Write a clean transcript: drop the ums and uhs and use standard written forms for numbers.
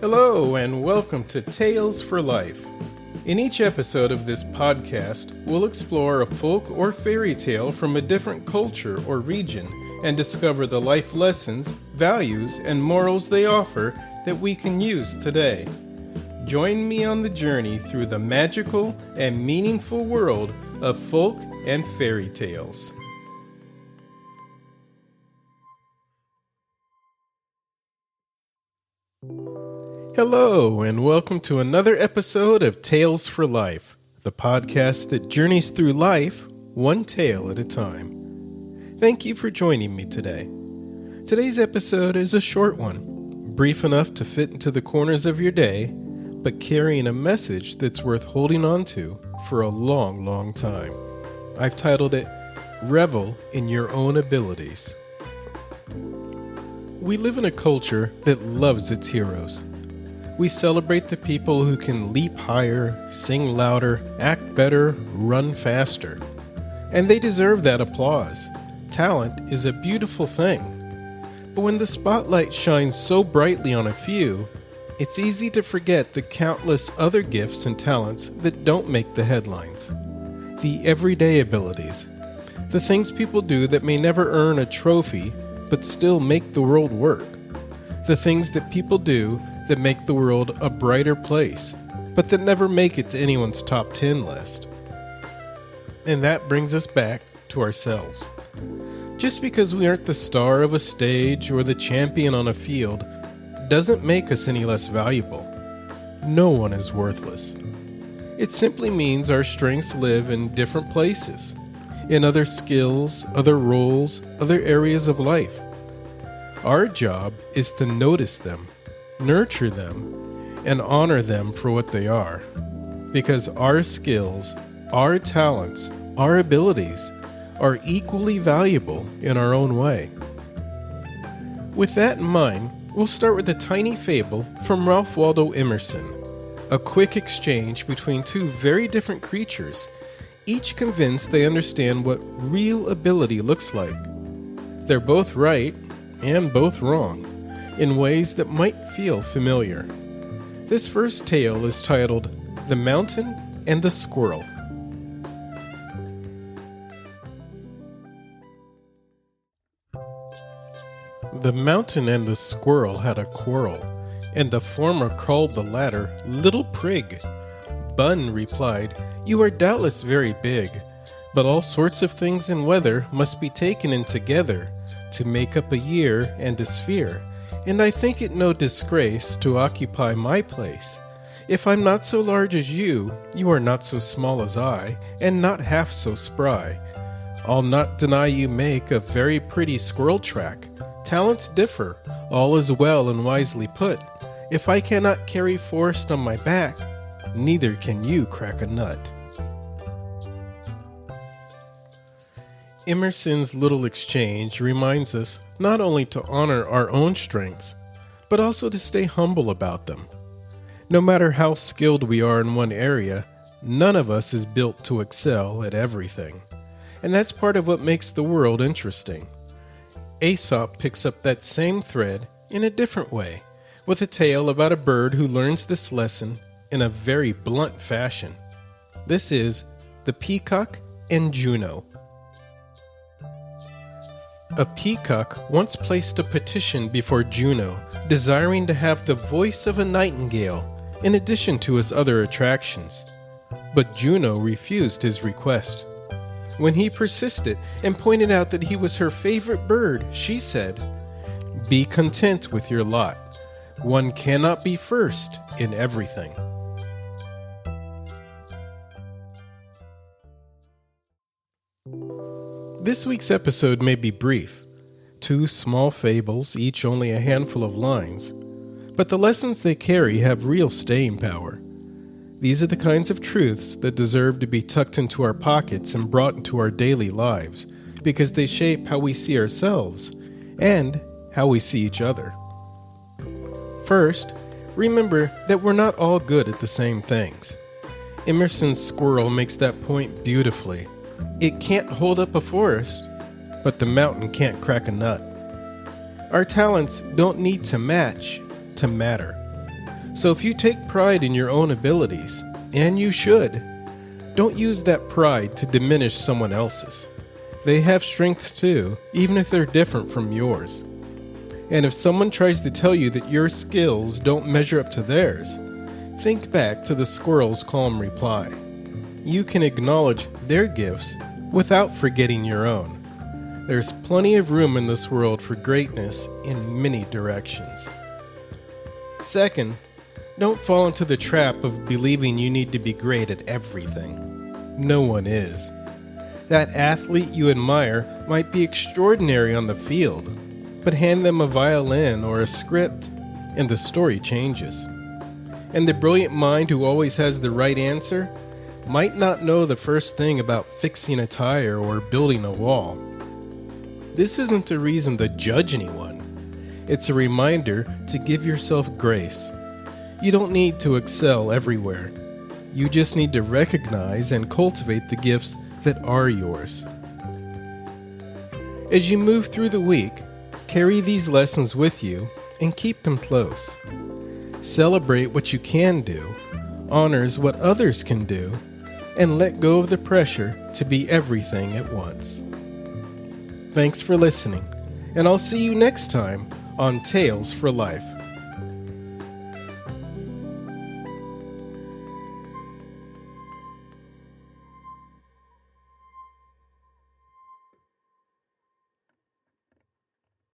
Hello, and welcome to Tales for Life. In each episode of this podcast, we'll explore a folk or fairy tale from a different culture or region and discover the life lessons, values, and morals they offer that we can use today. Join me on the journey through the magical and meaningful world of folk and fairy tales. Hello, and welcome to another episode of Tales for Life, the podcast that journeys through life one tale at a time. Thank you for joining me today. Today's episode is a short one, brief enough to fit into the corners of your day, but carrying a message that's worth holding on to for a long, long time. I've titled it, Revel in Your Own Abilities. We live in a culture that loves its heroes. We celebrate the people who can leap higher, sing louder, act better, run faster. And they deserve that applause. Talent is a beautiful thing. But when the spotlight shines so brightly on a few, it's easy to forget the countless other gifts and talents that don't make the headlines. The everyday abilities. The things people do that may never earn a trophy, but still make the world work. The things that people do that make the world a brighter place, but that never make it to anyone's top 10 list. And that brings us back to ourselves. Just because we aren't the star of a stage or the champion on a field doesn't make us any less valuable. No one is worthless. It simply means our strengths live in different places, in other skills, other roles, other areas of life. Our job is to notice them, nurture them, and honor them for what they are. Because our skills, our talents, our abilities are equally valuable in our own way. With that in mind, we'll start with a tiny fable from Ralph Waldo Emerson, a quick exchange between two very different creatures, each convinced they understand what real ability looks like. They're both right and both wrong, in ways that might feel familiar. This first tale is titled, The Mountain and the Squirrel. The mountain and the squirrel had a quarrel, and the former called the latter Little Prig. Bun replied, You are doubtless very big, but all sorts of things in weather must be taken in together to make up a year and a sphere. And I think it no disgrace to occupy my place. If I'm not so large as you, you are not so small as I, and not half so spry. I'll not deny you make a very pretty squirrel track. Talents differ, all is well and wisely put. If I cannot carry forest on my back, neither can you crack a nut. Emerson's little exchange reminds us not only to honor our own strengths, but also to stay humble about them. No matter how skilled we are in one area, none of us is built to excel at everything. And that's part of what makes the world interesting. Aesop picks up that same thread in a different way, with a tale about a bird who learns this lesson in a very blunt fashion. This is The Peacock and Juno. A peacock once placed a petition before Juno, desiring to have the voice of a nightingale in addition to his other attractions. But Juno refused his request. When he persisted and pointed out that he was her favorite bird, she said, Be content with your lot. One cannot be first in everything. This week's episode may be brief, 2 small fables, each only a handful of lines, but the lessons they carry have real staying power. These are the kinds of truths that deserve to be tucked into our pockets and brought into our daily lives, because they shape how we see ourselves and how we see each other. First, remember that we're not all good at the same things. Emerson's squirrel makes that point beautifully. It can't hold up a forest, but the mountain can't crack a nut. Our talents don't need to match to matter. So if you take pride in your own abilities, and you should, don't use that pride to diminish someone else's. They have strengths too, even if they're different from yours. And if someone tries to tell you that your skills don't measure up to theirs, think back to the squirrel's calm reply. You can acknowledge their gifts without forgetting your own. There's plenty of room in this world for greatness in many directions. Second, don't fall into the trap of believing you need to be great at everything. No one is. That athlete you admire might be extraordinary on the field, but hand them a violin or a script, and the story changes. And the brilliant mind who always has the right answer might not know the first thing about fixing a tire or building a wall. This isn't a reason to judge anyone. It's a reminder to give yourself grace. You don't need to excel everywhere. You just need to recognize and cultivate the gifts that are yours. As you move through the week, carry these lessons with you and keep them close. Celebrate what you can do, honors what others can do, and let go of the pressure to be everything at once. Thanks for listening, and I'll see you next time on Tales for Life.